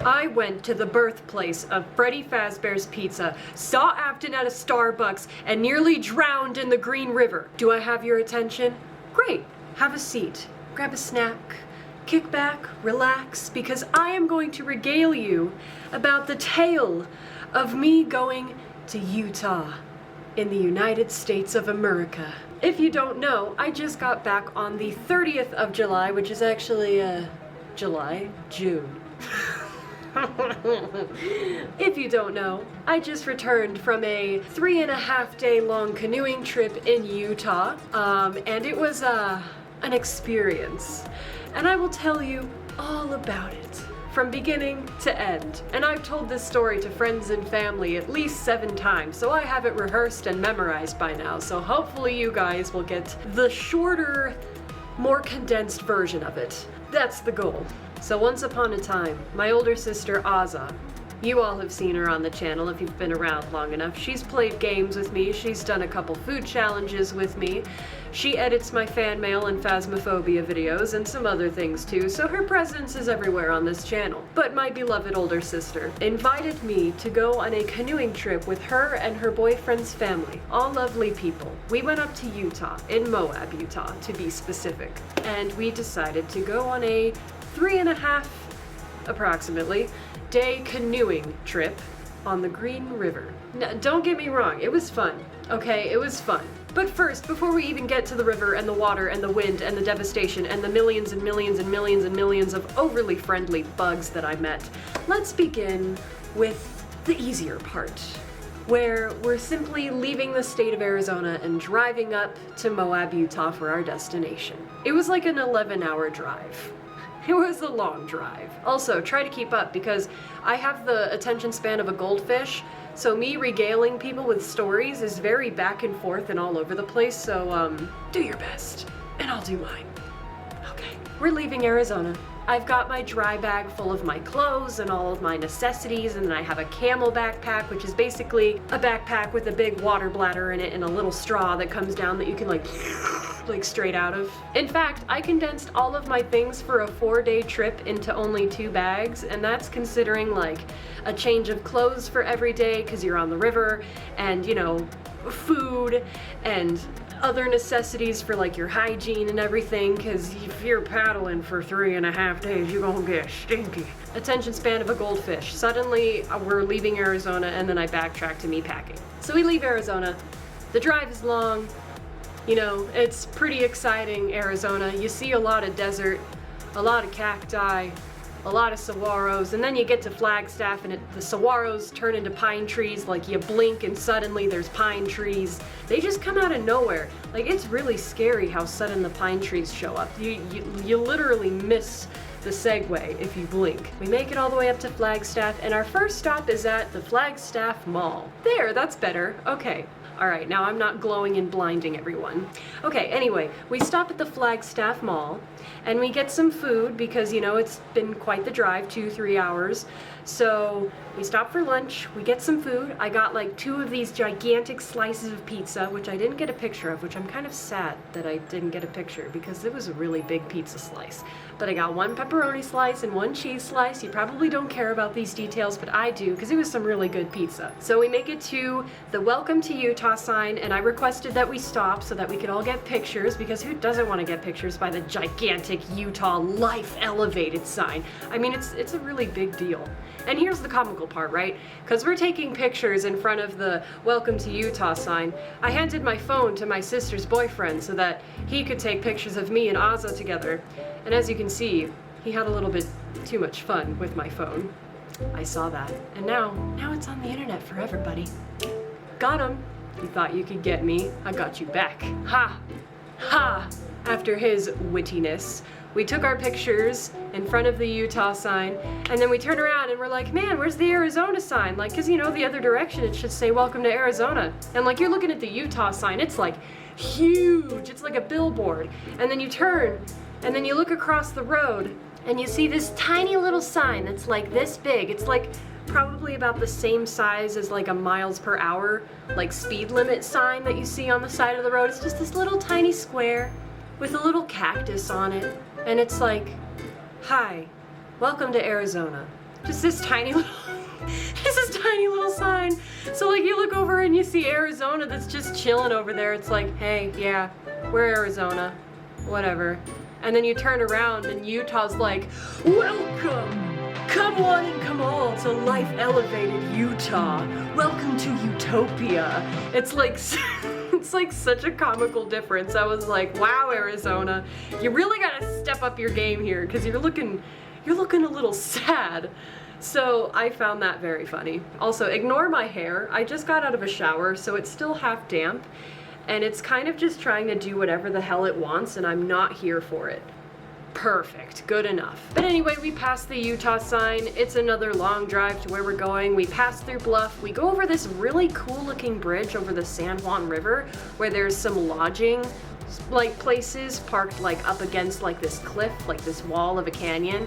I went to the birthplace of Freddy Fazbear's Pizza, saw AFTON at a Starbucks, and nearly drowned in the Green River. Do I have your attention? Great. Have a seat. Grab a snack. Kick back, relax, because I am going to regale you about the tale of me going to Utah in the United States of America. If you don't know, I just got back on the 30th of July, which is actually, June. If you don't know, I just returned from a 3.5-day long canoeing trip in Utah, and it was, an experience. And I will tell you all about it, from beginning to end. And I've told this story to friends and family at least 7 times, so I have it rehearsed and memorized by now, so hopefully you guys will get the shorter, more condensed version of it. That's the goal. So once upon a time, my older sister Azza, you all have seen her on the channel if you've been around long enough. She's played games with me, she's done a couple food challenges with me, she edits my fan mail and Phasmophobia videos and some other things too, so her presence is everywhere on this channel. But my beloved older sister invited me to go on a canoeing trip with her and her boyfriend's family, all lovely people. We went up to Utah, in Moab, Utah to be specific, and we decided to go on a 3.5, approximately, day canoeing trip on the Green River. Now, don't get me wrong, it was fun, okay? It was fun. But first, before we even get to the river and the water and the wind and the devastation and the millions and millions and millions and millions of overly friendly bugs that I met, let's begin with the easier part, where we're simply leaving the state of Arizona and driving up to Moab, Utah for our destination. It was like an 11-hour drive. It was a long drive. Also, try to keep up because I have the attention span of a goldfish, so me regaling people with stories is very back and forth and all over the place, so do your best, and I'll do mine. Okay, we're leaving Arizona. I've got my dry bag full of my clothes and all of my necessities, and then I have a camel backpack, which is basically a backpack with a big water bladder in it and a little straw that comes down that you can like straight out of. In fact, I condensed all of my things for a 4-day trip into only 2 bags, and that's considering like a change of clothes for every day because you're on the river, and you know, food and other necessities for like your hygiene and everything, because if you're paddling for 3.5 days, you're gonna get stinky. Attention span of a goldfish. Suddenly we're leaving Arizona, and then I backtrack to me packing. So we leave Arizona. The drive is long. You know, it's pretty exciting, Arizona. You see a lot of desert, a lot of cacti, a lot of saguaros, and then you get to Flagstaff and the saguaros turn into pine trees. Like you blink and suddenly there's pine trees. They just come out of nowhere. Like it's really scary how sudden the pine trees show up. You literally miss the segue if you blink. We make it all the way up to Flagstaff, and our first stop is at the Flagstaff Mall. There, that's better. Okay. All right, now I'm not glowing and blinding everyone. Okay, anyway, we stop at the Flagstaff Mall and we get some food because, you know, it's been quite the drive, 2-3 hours. So we stop for lunch, we get some food. I got like 2 of these gigantic slices of pizza, which I didn't get a picture of, which I'm kind of sad that I didn't get a picture because it was a really big pizza slice. But I got 1 pepperoni slice and 1 cheese slice. You probably don't care about these details, but I do because it was some really good pizza. So we make it to the Welcome to Utah sign, and I requested that we stop so that we could all get pictures, because who doesn't want to get pictures by the gigantic Utah Life Elevated sign? I mean, it's a really big deal. And here's the comical part, right? Because we're taking pictures in front of the Welcome to Utah sign, I handed my phone to my sister's boyfriend so that he could take pictures of me and Azza together. And as you can see, he had a little bit too much fun with my phone. I saw that. And now it's on the internet for everybody. Got him. You thought you could get me. I got you back. Ha! Ha! After his wittiness, we took our pictures in front of the Utah sign, and then we turn around and we're like, man, where's the Arizona sign? Like, cause you know, the other direction, it should say welcome to Arizona. And like, you're looking at the Utah sign, it's like huge. It's like a billboard. And then you turn, and then you look across the road, and you see this tiny little sign that's like this big. It's like probably about the same size as like a miles per hour, like speed limit sign that you see on the side of the road. It's just this little tiny square with a little cactus on it. And it's like, hi, welcome to Arizona. Just this tiny little, just this tiny little sign. So like you look over and you see Arizona that's just chilling over there. It's like, hey, yeah, we're Arizona, whatever. And then you turn around and Utah's like, welcome. Come one and come all to life elevated Utah. Welcome to Utopia. It's like such a comical difference. I was like, wow, Arizona, you really gotta step up your game here because you're looking a little sad. So I found that very funny. Also, ignore my hair. I just got out of a shower, so it's still half damp, and it's kind of just trying to do whatever the hell it wants, and I'm not here for it. Perfect, good enough. But anyway, we passed the Utah sign. It's another long drive to where we're going. We pass through Bluff. We go over this really cool looking bridge over the San Juan River where there's some lodging like places parked like up against like this cliff, like this wall of a canyon.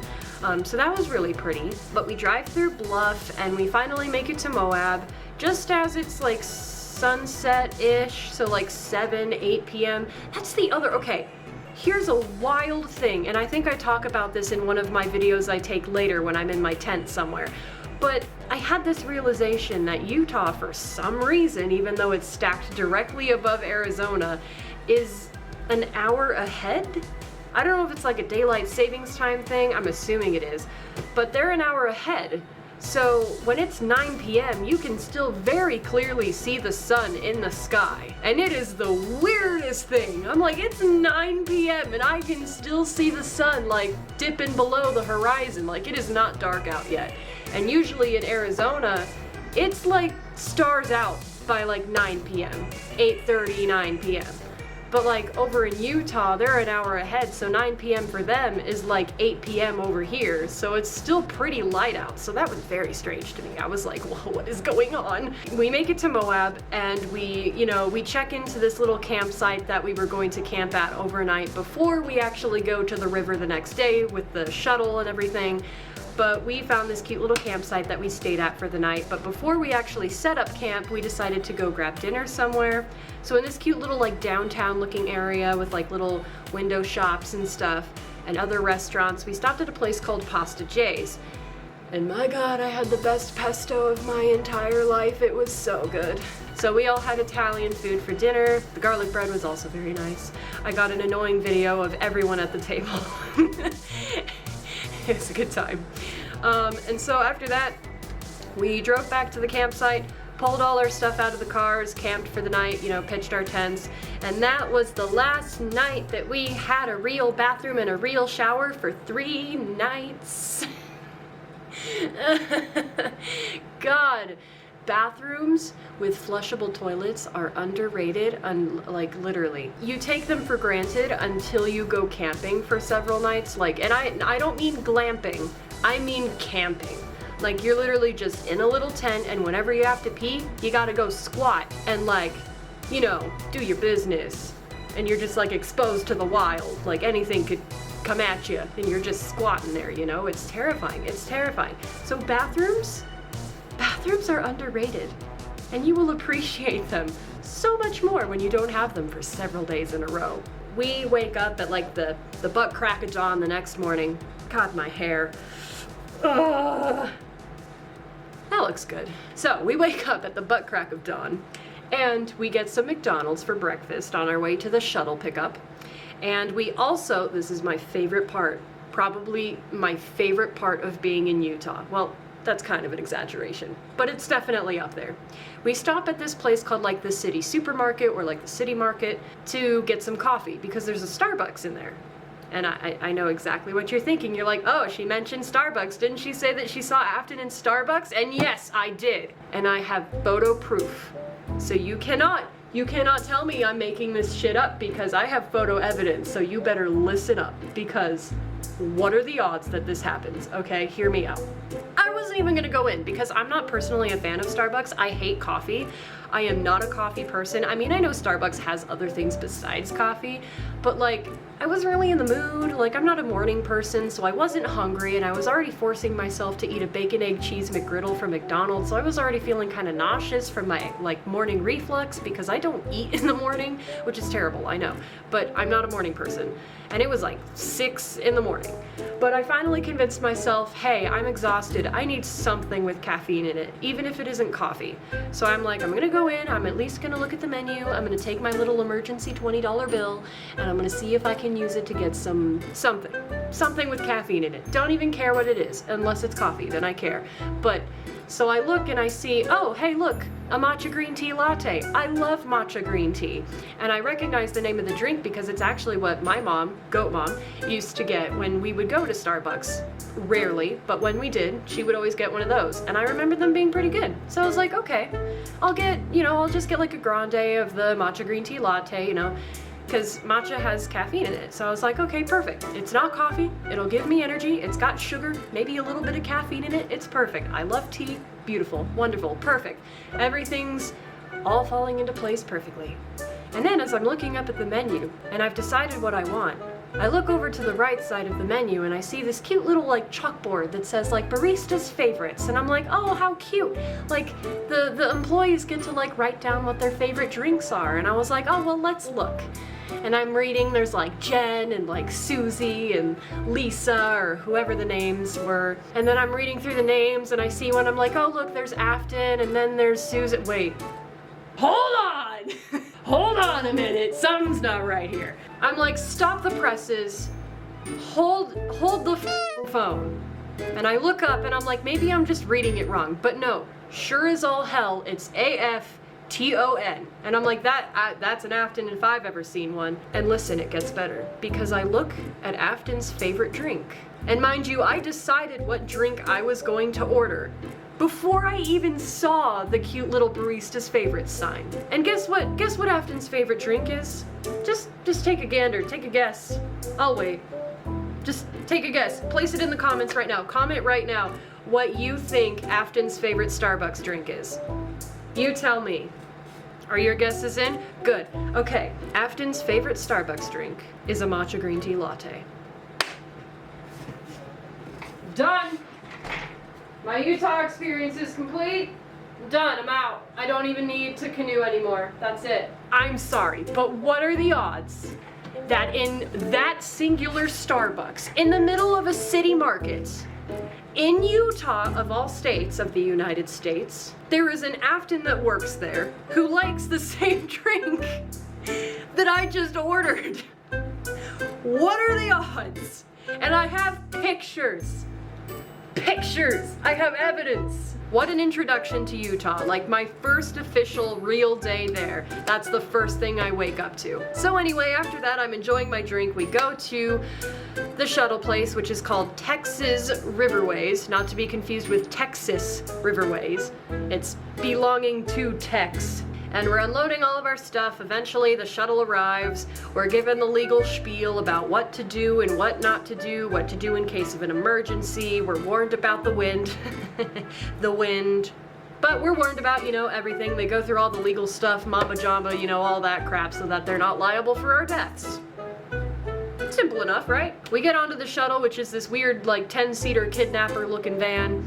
So that was really pretty. But we drive through Bluff and we finally make it to Moab just as it's like sunset-ish, so like 7, 8 p.m. That's the other, okay. Here's a wild thing, and I think I talk about this in one of my videos I take later when I'm in my tent somewhere. But I had this realization that Utah, for some reason, even though it's stacked directly above Arizona, is an hour ahead? I don't know if it's like a daylight savings time thing, I'm assuming it is, but they're an hour ahead. So when it's 9 p.m., you can still very clearly see the sun in the sky. And it is the weirdest thing. I'm like, it's 9 p.m. and I can still see the sun like dipping below the horizon. Like it is not dark out yet. And usually in Arizona, it's like stars out by like 9 p.m., 8:30, 9 p.m. But like over in Utah, they're an hour ahead, so 9 p.m. for them is like 8 p.m. over here, so it's still pretty light out. So that was very strange to me. I was like, well, what is going on? We make it to Moab and we check into this little campsite that we were going to camp at overnight before we actually go to the river the next day with the shuttle and everything. But we found this cute little campsite that we stayed at for the night. But before we actually set up camp, we decided to go grab dinner somewhere. So in this cute little like downtown looking area with like little window shops and stuff and other restaurants, we stopped at a place called Pasta J's. And my God, I had the best pesto of my entire life. It was so good. So we all had Italian food for dinner. The garlic bread was also very nice. I got an annoying video of everyone at the table. It was a good time. And so after that, we drove back to the campsite, pulled all our stuff out of the cars, camped for the night, pitched our tents. And that was the last night that we had a real bathroom and a real shower for 3 nights. God. Bathrooms with flushable toilets are underrated, like literally. You take them for granted until you go camping for several nights, and I don't mean glamping, I mean camping. Like you're literally just in a little tent and whenever you have to pee, you gotta go squat and do your business. And you're just like exposed to the wild, like anything could come at you and you're just squatting there, It's terrifying, it's terrifying. So bathrooms are underrated, and you will appreciate them so much more when you don't have them for several days in a row. We wake up at like the butt crack of dawn the next morning. God, my hair. Ugh. That looks good. So we wake up at the butt crack of dawn, and we get some McDonald's for breakfast on our way to the shuttle pickup. And we also, this is my favorite part, probably my favorite part of being in Utah. Well, that's kind of an exaggeration, but it's definitely up there. We stop at this place called like the city supermarket or like the city market to get some coffee because there's a Starbucks in there. And I know exactly what you're thinking. You're like, oh, she mentioned Starbucks. Didn't she say that she saw Afton in Starbucks? And yes, I did. And I have photo proof. So you cannot tell me I'm making this shit up because I have photo evidence. So you better listen up because what are the odds that this happens? Okay, hear me out. I wasn't even gonna go in because I'm not personally a fan of Starbucks. I hate coffee. I am not a coffee person. I mean, I know Starbucks has other things besides coffee, but like I wasn't really in the mood. Like, I'm not a morning person, so I wasn't hungry, and I was already forcing myself to eat a bacon, egg, cheese McGriddle from McDonald's, so I was already feeling kind of nauseous from my, like, morning reflux, because I don't eat in the morning, which is terrible, I know, but I'm not a morning person. And it was like 6 in the morning. But I finally convinced myself, hey, I'm exhausted. I need something with caffeine in it, even if it isn't coffee. So I'm like, I'm gonna go in, I'm at least gonna look at the menu, I'm gonna take my little emergency $20 bill, and I'm gonna see if I can use it to get something with caffeine in it. Don't even care what it is, unless it's coffee, then I care. But, so I look and I see, oh, hey, look, a matcha green tea latte. I love matcha green tea. And I recognize the name of the drink because it's actually what my mom, goat mom, used to get when we would go to Starbucks. Rarely, but when we did, she would always get one of those. And I remember them being pretty good. So I was like, okay, I'll just get like a grande of the matcha green tea latte, you know, because matcha has caffeine in it. So I was like, okay, perfect. It's not coffee, it'll give me energy, it's got sugar, maybe a little bit of caffeine in it, it's perfect. I love tea, beautiful, wonderful, perfect. Everything's all falling into place perfectly. And then as I'm looking up at the menu, and I've decided what I want, I look over to the right side of the menu and I see this cute little like chalkboard that says like barista's favorites, and I'm like, oh, how cute. Like the employees get to like write down what their favorite drinks are, and I was like, oh, well, let's look. And I'm reading, there's like Jen and like Susie and Lisa or whoever the names were. And then I'm reading through the names and I see one, I'm like, oh, look, there's Afton, and then there's Susan. Wait, hold on. Hold on a minute, something's not right here. I'm like, stop the presses, hold the phone. And I look up and I'm like, maybe I'm just reading it wrong, but no, sure as all hell, it's AFTON. And I'm like, that's an Afton if I've ever seen one. And listen, it gets better, because I look at Afton's favorite drink. And mind you, I decided what drink I was going to order before I even saw the cute little barista's favorite sign. And guess what? Guess what Afton's favorite drink is? Just take a gander, take a guess. I'll wait. Just take a guess. Place it in the comments right now. Comment right now what you think Afton's favorite Starbucks drink is. You tell me. Are your guesses in? Good. Okay. Afton's favorite Starbucks drink is a matcha green tea latte. Done. My Utah experience is complete. Done, I'm out. I don't even need to canoe anymore. That's it. I'm sorry, but what are the odds that in that singular Starbucks, in the middle of a city market, in Utah, of all states of the United States, there is an Afton that works there who likes the same drink that I just ordered? What are the odds? And I have pictures. I have evidence. What an introduction to Utah, like my first official real day there. That's the first thing I wake up to. So anyway, after that, I'm enjoying my drink. We go to the shuttle place, which is called Texas Riverways, not to be confused with Texas Riverways. It's belonging to Tex. And we're unloading all of our stuff. Eventually the shuttle arrives. We're given the legal spiel about what to do and what not to do, what to do in case of an emergency. We're warned about the wind. The wind. But we're warned about, you know, everything. They go through all the legal stuff, mamba jamba, you know, all that crap, so that they're not liable for our deaths. Simple enough, right? We get onto the shuttle, which is this weird, like, 10-seater kidnapper-looking van.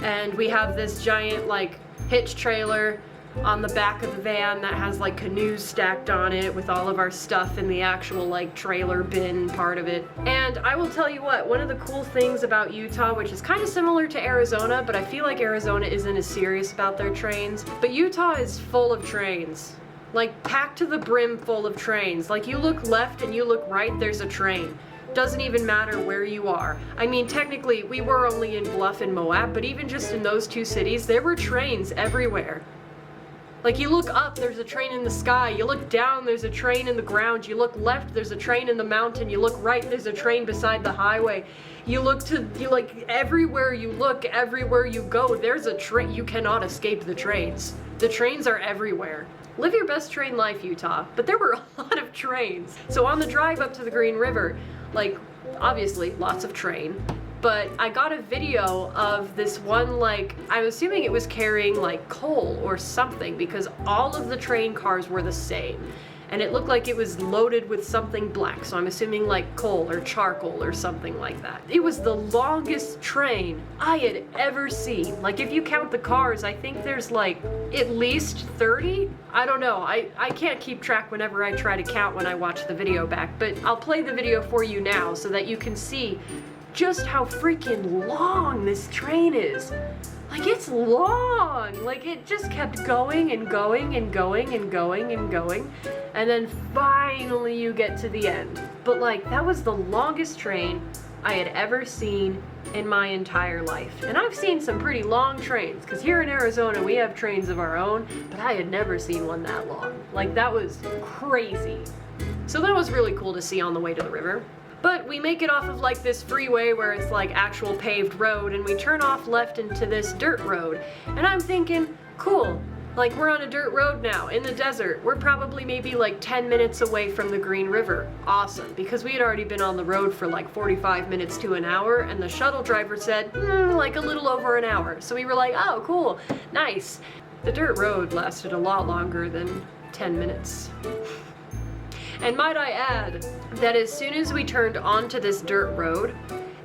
And we have this giant, like, hitch trailer on the back of the van that has like canoes stacked on it with all of our stuff in the actual like trailer bin part of it. And I will tell you what, one of the cool things about Utah, which is kind of similar to Arizona, but I feel like Arizona isn't as serious about their trains, but Utah is full of trains. Like packed to the brim full of trains. Like you look left and you look right, there's a train. Doesn't even matter where you are. I mean, technically we were only in Bluff and Moab, but even just in those two cities, there were trains everywhere. Like you look up, there's a train in the sky. You look down, there's a train in the ground. You look left, there's a train in the mountain. You look right, there's a train beside the highway. You like everywhere you look, everywhere you go, there's a train. You cannot escape the trains. The trains are everywhere. Live your best train life, Utah. But there were a lot of trains. So on the drive up to the Green River, like obviously lots of train. But I got a video of this one, like, I'm assuming it was carrying like coal or something, because all of the train cars were the same. and it looked like it was loaded with something black, so I'm assuming like coal or charcoal or something like that. It was the longest train I had ever seen. Like, if you count the cars, I think there's like at least 30? I don't know, I can't keep track whenever I try to count when I watch the video back, but I'll play the video for you now so that you can see just how freaking long this train is. Like, it's long! Like, it just kept going and going and going and going and going, and then finally you get to the end. But like, that was the longest train I had ever seen in my entire life. And I've seen some pretty long trains, because here in Arizona we have trains of our own, but I had never seen one that long. Like, that was crazy. So that was really cool to see on the way to the river. But we make it off of like this freeway where it's like actual paved road, and we turn off left into this dirt road. And I'm thinking, cool, like we're on a dirt road now in the desert. We're probably maybe like 10 minutes away from the Green River. Awesome, because we had already been on the road for like 45 minutes to an hour, and the shuttle driver said, like a little over an hour. So we were like, oh, cool, nice. The dirt road lasted a lot longer than 10 minutes. And might I add that as soon as we turned onto this dirt road,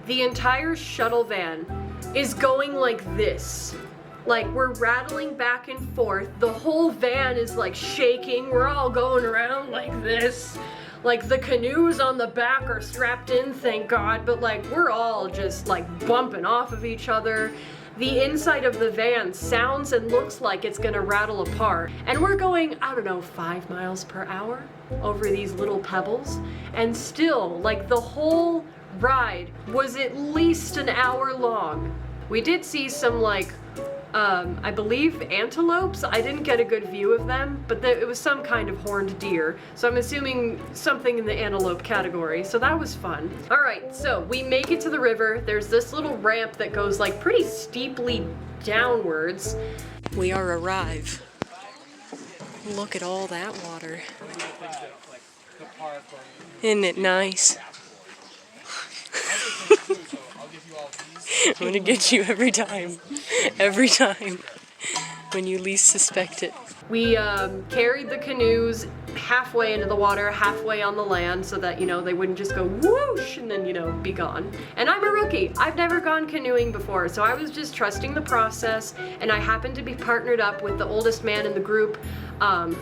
the entire shuttle van is going like this. Like, we're rattling back and forth. The whole van is like shaking. We're all going around like this. Like, the canoes on the back are strapped in, thank God, but like, we're all just like bumping off of each other. The inside of the van sounds and looks like it's gonna rattle apart. And we're going, I don't know, 5 miles per hour over these little pebbles. And still, like, the whole ride was at least an hour long. We did see some, like, I believe antelopes. I didn't get a good view of them, but it was some kind of horned deer. So I'm assuming something in the antelope category. So that was fun. All right, so we make it to the river. There's this little ramp that goes like pretty steeply downwards. We are arrived. Look at all that water. Isn't it nice? I'm gonna get you every time. Every time. When you least suspect it. We carried the canoes halfway into the water, halfway on the land, so that, you know, they wouldn't just go whoosh and then, you know, be gone. And I'm a rookie. I've never gone canoeing before, so I was just trusting the process, and I happened to be partnered up with the oldest man in the group,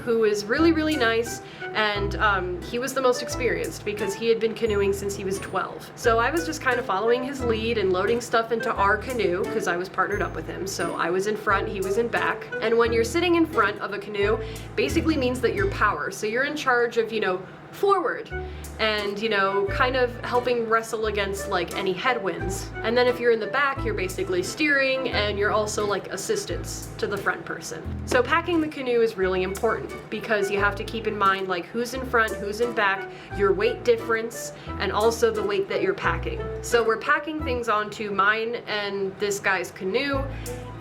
who is really, really nice, and he was the most experienced because he had been canoeing since he was 12. So I was just kind of following his lead and loading stuff into our canoe because I was partnered up with him. So I was in front, he was in back. And when you're sitting in front of a canoe, basically means that you're power. So you're in charge of, you know, forward and, you know, kind of helping wrestle against like any headwinds. And then if you're in the back, you're basically steering, and you're also like assistance to the front person. So packing the canoe is really important because you have to keep in mind like who's in front, who's in back, your weight difference, and also the weight that you're packing. So we're packing things onto mine and this guy's canoe,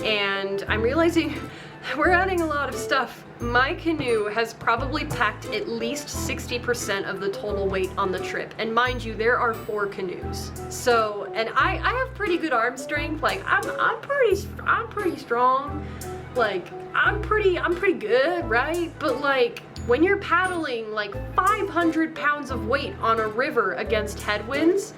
and I'm realizing we're adding a lot of stuff. My canoe has probably packed at least 60% of the total weight on the trip. And mind you, there are 4 canoes. So, and I have pretty good arm strength. Like, I'm pretty strong. Like, I'm pretty good, right? But like, when you're paddling like 500 pounds of weight on a river against headwinds,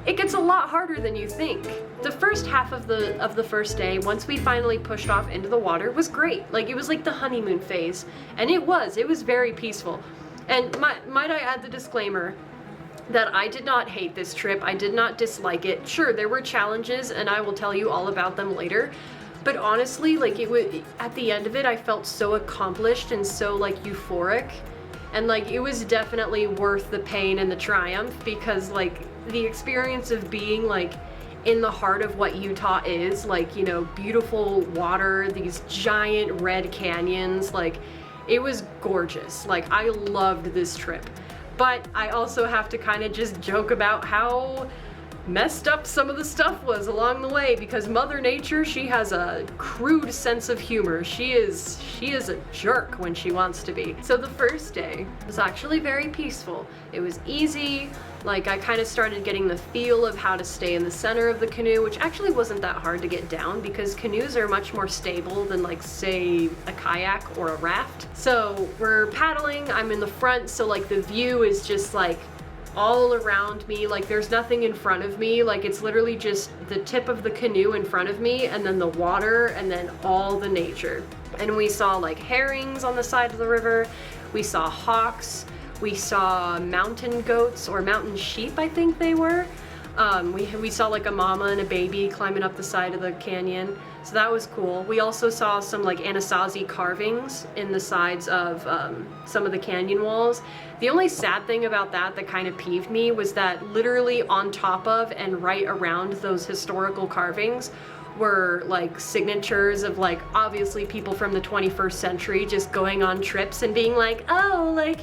it gets a lot harder than you think. The first half of the first day, once we finally pushed off into the water, was great. Like, it was like the honeymoon phase, and it was very peaceful. And might I add the disclaimer that I did not hate this trip. I did not dislike it. Sure, there were challenges, and I will tell you all about them later. But honestly, like, it was, at the end of it, I felt so accomplished and so like euphoric. And like, it was definitely worth the pain and the triumph, because like, the experience of being like in the heart of what Utah is, like, you know, beautiful water, these giant red canyons, like, it was gorgeous. Like, I loved this trip. But I also have to kind of just joke about how messed up some of the stuff was along the way, because Mother Nature, she has a crude sense of humor. She is a jerk when she wants to be. So the first day was actually very peaceful. It was easy. Like, I kind of started getting the feel of how to stay in the center of the canoe, which actually wasn't that hard to get down because canoes are much more stable than, like, say, a kayak or a raft. So we're paddling, I'm in the front, so like the view is just like all around me, like there's nothing in front of me, like it's literally just the tip of the canoe in front of me and then the water and then all the nature. And we saw like herrings on the side of the river, we saw hawks, we saw mountain goats or mountain sheep, I think they were. We saw like a mama and a baby climbing up the side of the canyon, so that was cool. We also saw some like Anasazi carvings in the sides of some of the canyon walls. The only sad thing about that kind of peeved me was that literally on top of and right around those historical carvings were like signatures of like obviously people from the 21st century just going on trips and being like, oh, like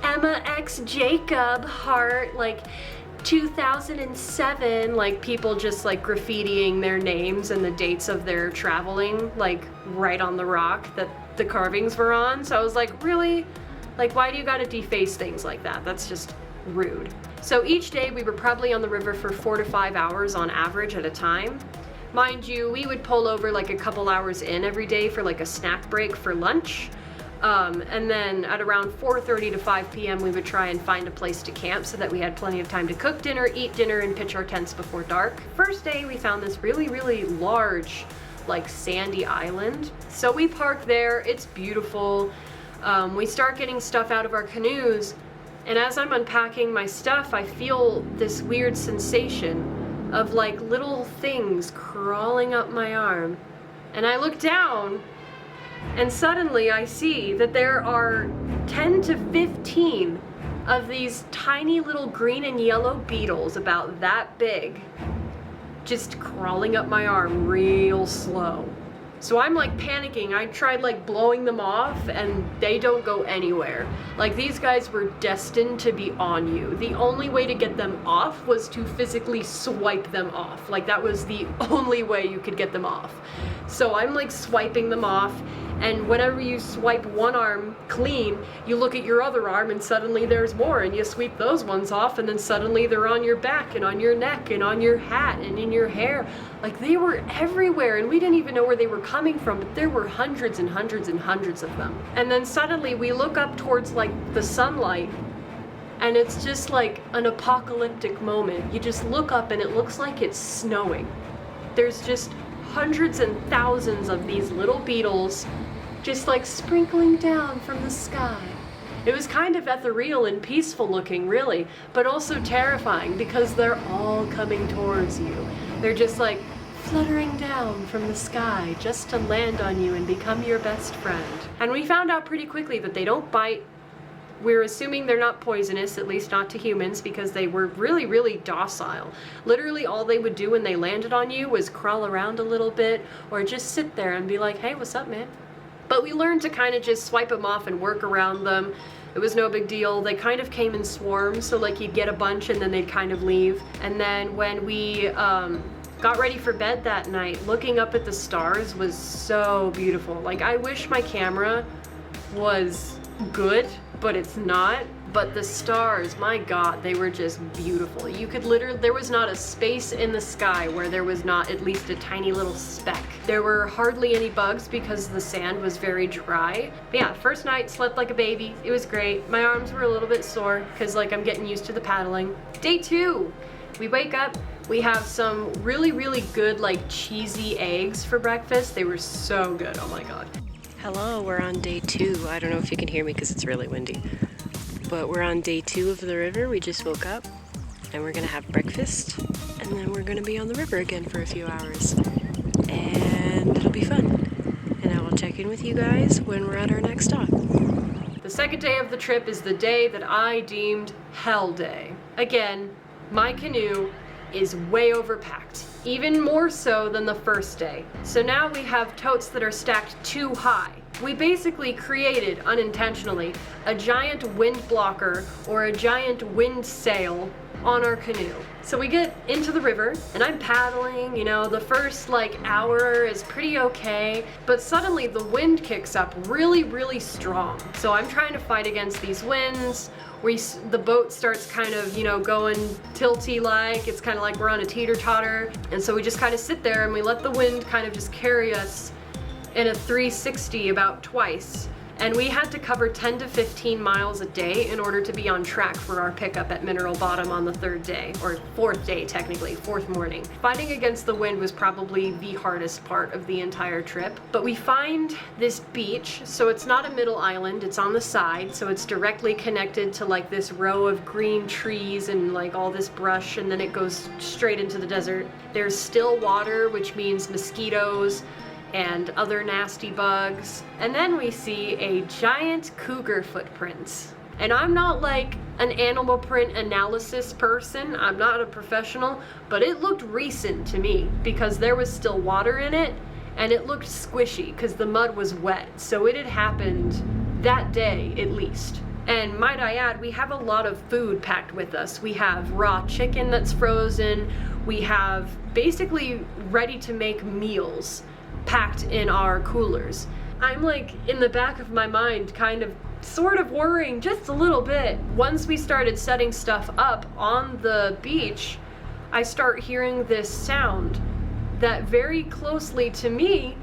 Emma X Jacob heart, like 2007, like people just like graffitiing their names and the dates of their traveling like right on the rock that the carvings were on. So I was like, really? Like, why do you gotta deface things like that? That's just rude. So each day we were probably on the river for 4 to 5 hours on average at a time. Mind you, we would pull over like a couple hours in every day for like a snack break for lunch. And then at around 4:30 to 5 p.m. we would try and find a place to camp so that we had plenty of time to cook dinner, eat dinner, and pitch our tents before dark. First day we found this really, really large, like sandy island. So we park there, it's beautiful. We start getting stuff out of our canoes, and as I'm unpacking my stuff, I feel this weird sensation of like little things crawling up my arm. And I look down, and suddenly I see that there are 10 to 15 of these tiny little green and yellow beetles about that big, just crawling up my arm real slow. So I'm like panicking. I tried like blowing them off and they don't go anywhere. Like these guys were destined to be on you. The only way to get them off was to physically swipe them off. Like that was the only way you could get them off. So I'm like swiping them off, and whenever you swipe one arm clean, you look at your other arm and suddenly there's more, and you sweep those ones off and then suddenly they're on your back and on your neck and on your hat and in your hair. Like they were everywhere, and we didn't even know where they were coming from, but there were hundreds and hundreds and hundreds of them. And then suddenly we look up towards like the sunlight, and it's just like an apocalyptic moment. You just look up and it looks like it's snowing. There's just hundreds and thousands of these little beetles just like sprinkling down from the sky. It was kind of ethereal and peaceful looking, really, but also terrifying because they're all coming towards you. They're just like fluttering down from the sky just to land on you and become your best friend. And we found out pretty quickly that they don't bite. We're assuming they're not poisonous, at least not to humans, because they were really, really docile. Literally all they would do when they landed on you was crawl around a little bit or just sit there and be like, hey, what's up, man? But we learned to kind of just swipe them off and work around them. It was no big deal. They kind of came in swarms, so like you'd get a bunch and then they'd kind of leave. And then when we got ready for bed that night, looking up at the stars was so beautiful. Like I wish my camera was good, but it's not. But the stars, my God, they were just beautiful. You could literally, there was not a space in the sky where there was not at least a tiny little speck. There were hardly any bugs because the sand was very dry. But yeah, first night, slept like a baby. It was great. My arms were a little bit sore because like I'm getting used to the paddling. Day 2, we wake up, we have some really, really good like cheesy eggs for breakfast. They were so good, oh my God. Hello, we're on day 2. I don't know if you can hear me because it's really windy. But we're on day 2 of the river. We just woke up and we're gonna have breakfast and then we're gonna be on the river again for a few hours. And it'll be fun. And I will check in with you guys when we're at our next stop. The second day of the trip is the day that I deemed Hell Day. Again, my canoe is way overpacked, even more so than the first day. So now we have totes that are stacked too high. We basically created, unintentionally, a giant wind blocker or a giant wind sail on our canoe. So we get into the river and I'm paddling, you know, the first like hour is pretty okay, but suddenly the wind kicks up really, really strong. So I'm trying to fight against these winds. The boat starts kind of, you know, going tilty like, it's kind of like we're on a teeter-totter. And so we just kind of sit there and we let the wind kind of just carry us in a 360 about twice. And we had to cover 10 to 15 miles a day in order to be on track for our pickup at Mineral Bottom on the 3rd day, or 4th day technically, 4th morning. Fighting against the wind was probably the hardest part of the entire trip. But we find this beach, so it's not a middle island, it's on the side, so it's directly connected to like this row of green trees and like all this brush, and then it goes straight into the desert. There's still water, which means mosquitoes and other nasty bugs. And then we see a giant cougar footprints. And I'm not like an animal print analysis person, I'm not a professional, but it looked recent to me because there was still water in it and it looked squishy because the mud was wet. So it had happened that day at least. And might I add, we have a lot of food packed with us. We have raw chicken that's frozen. We have basically ready to make meals packed in our coolers. I'm like in the back of my mind kind of sort of worrying just a little bit. Once we started setting stuff up on the beach, I start hearing this sound that very closely to me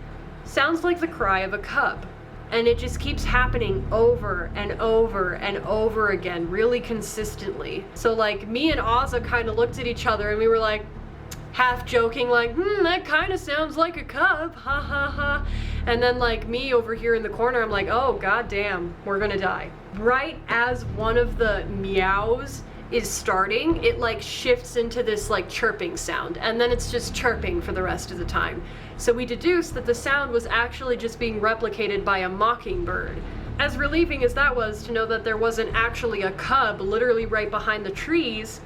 sounds like the cry of a cub. And it just keeps happening over and over and over again, really consistently. So like me and Ozza kind of looked at each other and we were like, half joking like, that kind of sounds like a cub, ha ha ha. And then like me over here in the corner, I'm like, oh goddamn, we're gonna die. Right as one of the meows is starting, it like shifts into this like chirping sound, and then it's just chirping for the rest of the time. So we deduced that the sound was actually just being replicated by a mockingbird. As relieving as that was to know that there wasn't actually a cub literally right behind the trees,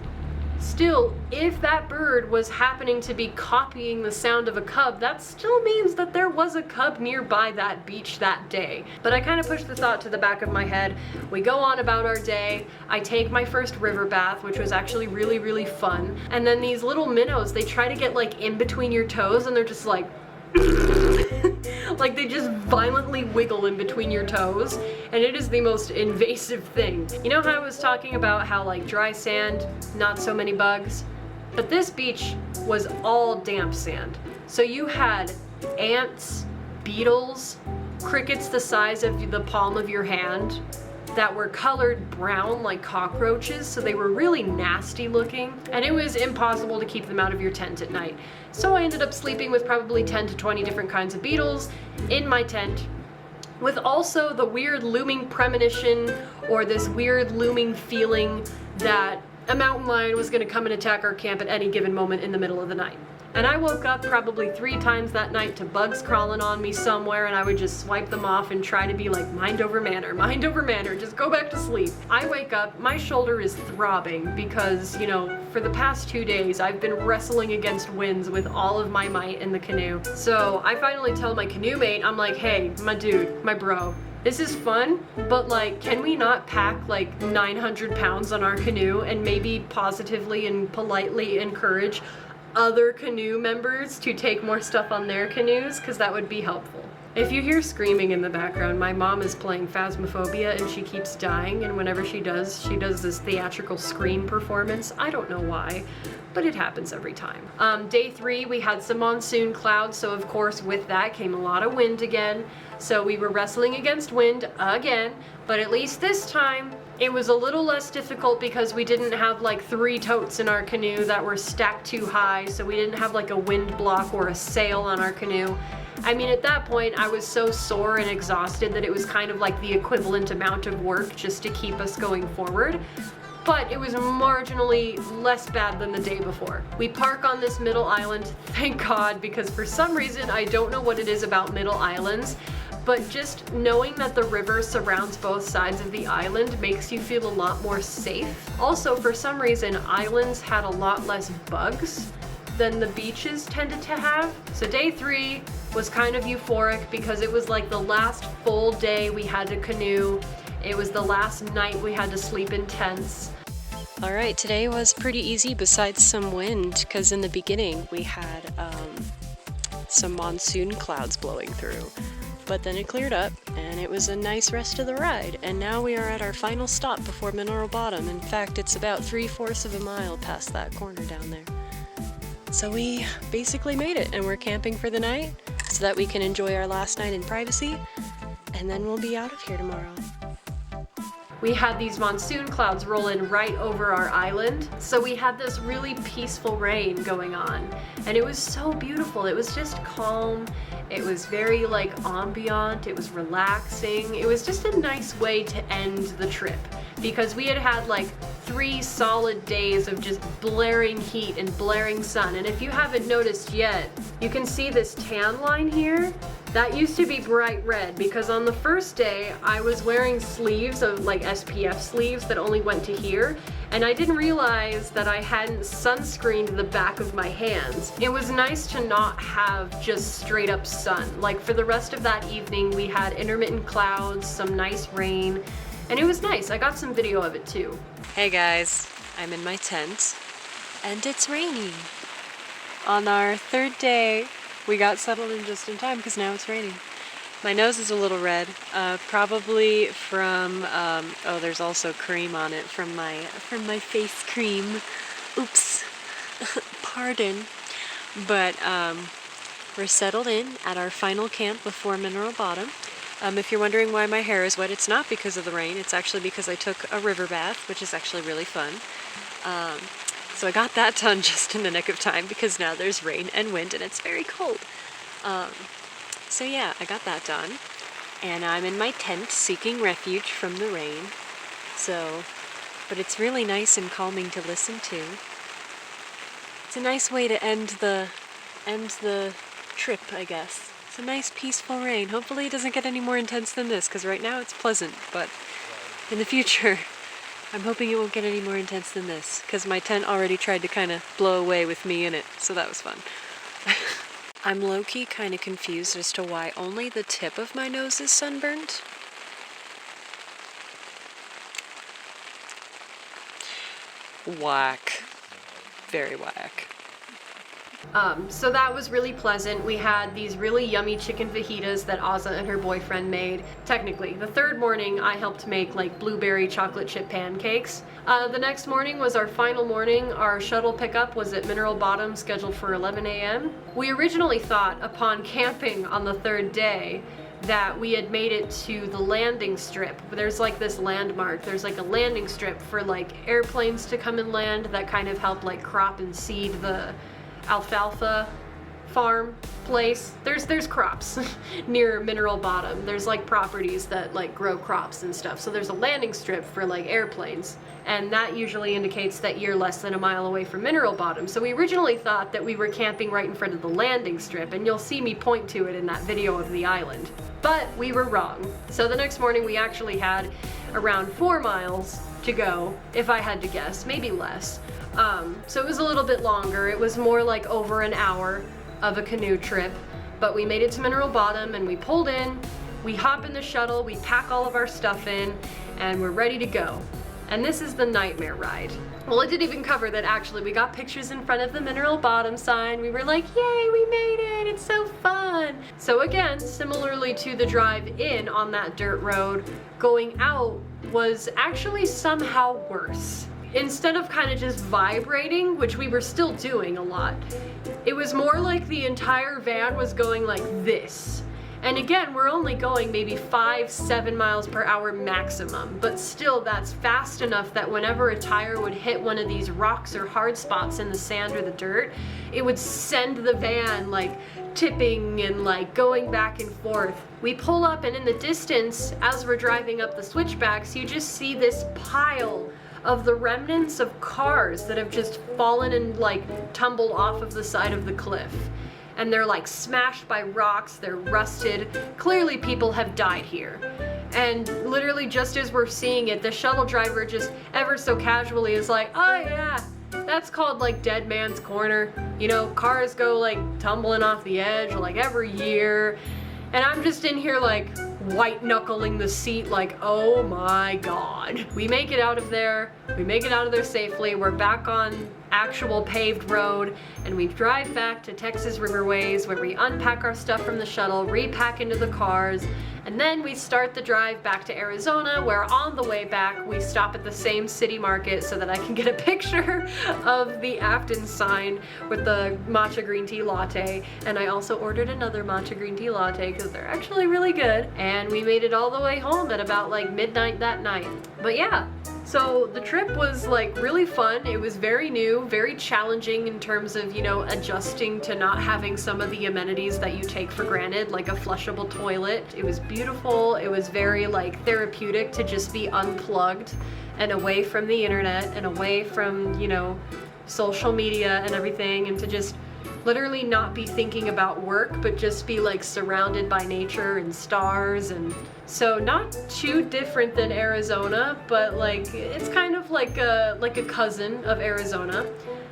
still, if that bird was happening to be copying the sound of a cub, that still means that there was a cub nearby that beach that day. But I kind of pushed the thought to the back of my head. We go on about our day. I take my first river bath, which was actually really, really fun. And then these little minnows, they try to get like in between your toes and they're just like, like they just violently wiggle in between your toes, and it is the most invasive thing. You know how I was talking about how like dry sand, not so many bugs? But this beach was all damp sand. So you had ants, beetles, crickets the size of the palm of your hand that were colored brown like cockroaches, so they were really nasty looking, and it was impossible to keep them out of your tent at night. So I ended up sleeping with probably 10 to 20 different kinds of beetles in my tent, with also the weird looming premonition or this weird looming feeling that a mountain lion was going to come and attack our camp at any given moment in the middle of the night. And I woke up probably 3 times that night to bugs crawling on me somewhere, and I would just swipe them off and try to be like, mind over manner, just go back to sleep. I wake up, my shoulder is throbbing because, you know, for the past 2 days, I've been wrestling against winds with all of my might in the canoe. So I finally tell my canoe mate, I'm like, hey, my dude, my bro, this is fun, but like, can we not pack like 900 pounds on our canoe and maybe positively and politely encourage other canoe members to take more stuff on their canoes, because that would be helpful. If you hear screaming in the background, my mom is playing Phasmophobia and she keeps dying, and whenever she does this theatrical scream performance. I don't know why, but it happens every time. Day 3, we had some monsoon clouds, so of course with that came a lot of wind again. So we were wrestling against wind again, but at least this time it was a little less difficult because we didn't have like 3 totes in our canoe that were stacked too high, so we didn't have like a wind block or a sail on our canoe. I mean, at that point, I was so sore and exhausted that it was kind of like the equivalent amount of work just to keep us going forward. But it was marginally less bad than the day before. We park on this middle island, thank God, because for some reason, I don't know what it is about middle islands, but just knowing that the river surrounds both sides of the island makes you feel a lot more safe. Also, for some reason, islands had a lot less bugs than the beaches tended to have. So day 3 was kind of euphoric because it was like the last full day we had to canoe. It was the last night we had to sleep in tents. Alright, today was pretty easy besides some wind, because in the beginning we had some monsoon clouds blowing through. But then it cleared up, and it was a nice rest of the ride, and now we are at our final stop before Mineral Bottom. In fact, it's about 3/4 of a mile past that corner down there. So we basically made it, and we're camping for the night so that we can enjoy our last night in privacy, and then we'll be out of here tomorrow. We had these monsoon clouds roll in right over our island, so we had this really peaceful rain going on, and it was so beautiful. It was just calm, it was very like ambient, it was relaxing. It was just a nice way to end the trip, because we had had like 3 solid days of just blaring heat and blaring sun. And if you haven't noticed yet, you can see this tan line here. That used to be bright red, because on the first day I was wearing sleeves of like SPF sleeves that only went to here, and I didn't realize that I hadn't sunscreened the back of my hands. It was nice to not have just straight up sun. Like for the rest of that evening we had intermittent clouds, some nice rain, and it was nice. I got some video of it too. Hey guys, I'm in my tent and it's raining. On our 3rd day, we got settled in just in time because now it's raining. My nose is a little red, probably from, oh, there's also cream on it from my face cream. Oops, pardon. But we're settled in at our final camp before Mineral Bottom. If you're wondering why my hair is wet, it's not because of the rain. It's actually because I took a river bath, which is actually really fun. So I got that done just in the nick of time, because now there's rain and wind and it's very cold. So yeah, I got that done. And I'm in my tent seeking refuge from the rain. But it's really nice and calming to listen to. It's a nice way to end the trip, I guess. It's a nice peaceful rain. Hopefully it doesn't get any more intense than this, because right now it's pleasant, but in the future I'm hoping it won't get any more intense than this, because my tent already tried to kind of blow away with me in it, so that was fun. I'm low-key kind of confused as to why only the tip of my nose is sunburned. Whack. Very whack. So that was really pleasant. We had these really yummy chicken fajitas that Azza and her boyfriend made. Technically, the 3rd morning I helped make like blueberry chocolate chip pancakes. The next morning was our final morning. Our shuttle pickup was at Mineral Bottom, scheduled for 11 a.m. We originally thought, upon camping on the 3rd day, that we had made it to the landing strip. There's like this landmark. There's like a landing strip for like airplanes to come and land that kind of help like crop and seed the alfalfa farm place. There's crops near Mineral Bottom. There's like properties that like grow crops and stuff. So there's a landing strip for like airplanes, and that usually indicates that you're less than a mile away from Mineral Bottom. So we originally thought that we were camping right in front of the landing strip, and you'll see me point to it in that video of the island. But we were wrong. So the next morning we actually had around 4 miles to go, if I had to guess, maybe less. So it was a little bit longer. It was more like over an hour of a canoe trip, but we made it to Mineral Bottom and we pulled in, we hop in the shuttle, we pack all of our stuff in, and we're ready to go. And this is the nightmare ride. Well, it didn't even cover that actually we got pictures in front of the Mineral Bottom sign. We were like, yay, we made it, it's so fun. So again, similarly to the drive in on that dirt road, going out was actually somehow worse. Instead of kind of just vibrating, which we were still doing a lot, it was more like the entire van was going like this. And again, we're only going maybe 5-7 miles per hour maximum, but still that's fast enough that whenever a tire would hit one of these rocks or hard spots in the sand or the dirt, it would send the van like tipping and like going back and forth. We pull up, and in the distance, as we're driving up the switchbacks, you just see this pile of the remnants of cars that have just fallen and like tumbled off of the side of the cliff. And they're like smashed by rocks, they're rusted. Clearly people have died here. And literally just as we're seeing it, the shuttle driver just ever so casually is like, oh yeah, that's called like Dead Man's Corner. You know, cars go like tumbling off the edge like every year. And I'm just in here like, white knuckling the seat like, oh my god. We make it out of there. We make it out of there safely. We're back on actual paved road, and we drive back to Texas Riverways where we unpack our stuff from the shuttle, repack into the cars, and then we start the drive back to Arizona, where on the way back we stop at the same city market so that I can get a picture of the Afton sign with the matcha green tea latte. And I also ordered another matcha green tea latte because they're actually really good. And we made it all the way home at about like midnight that night. But yeah, so the trip was like really fun. It was very new, very challenging in terms of, you know, adjusting to not having some of the amenities that you take for granted, like a flushable toilet. It was beautiful. It was very like therapeutic to just be unplugged and away from the internet and away from, you know, social media and everything, and to just literally not be thinking about work, but just be like surrounded by nature and stars. And so not too different than Arizona, but like it's kind of like a cousin of Arizona,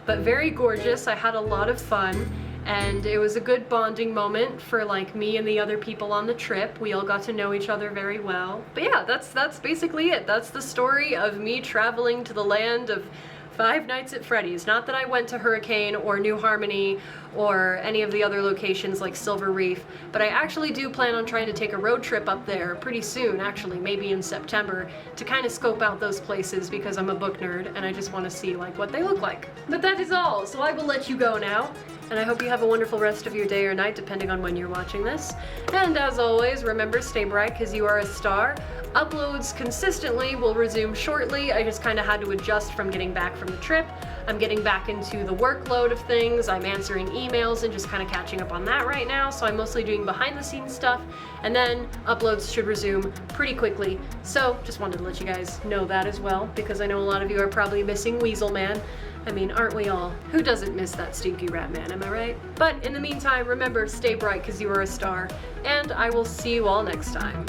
but very gorgeous. I had a lot of fun, and it was a good bonding moment for like me and the other people on the trip. We all got to know each other very well. But yeah, that's basically it. That's the story of me traveling to the land of Five Nights at Freddy's. Not that I went to Hurricane or New Harmony or any of the other locations like Silver Reef, but I actually do plan on trying to take a road trip up there pretty soon, actually, maybe in September, to kind of scope out those places because I'm a book nerd and I just want to see like what they look like. But that is all, so I will let you go now, and I hope you have a wonderful rest of your day or night depending on when you're watching this. And as always, remember, stay bright because you are a star. Uploads consistently will resume shortly. I just kind of had to adjust from getting back from the trip. I'm getting back into the workload of things. I'm answering emails and just kind of catching up on that right now. So I'm mostly doing behind the scenes stuff, and then uploads should resume pretty quickly. So just wanted to let you guys know that as well, because I know a lot of you are probably missing Weasel Man. I mean, aren't we all? Who doesn't miss that stinky rat man, am I right? But in the meantime, remember, stay bright because you are a star, and I will see you all next time.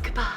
Goodbye.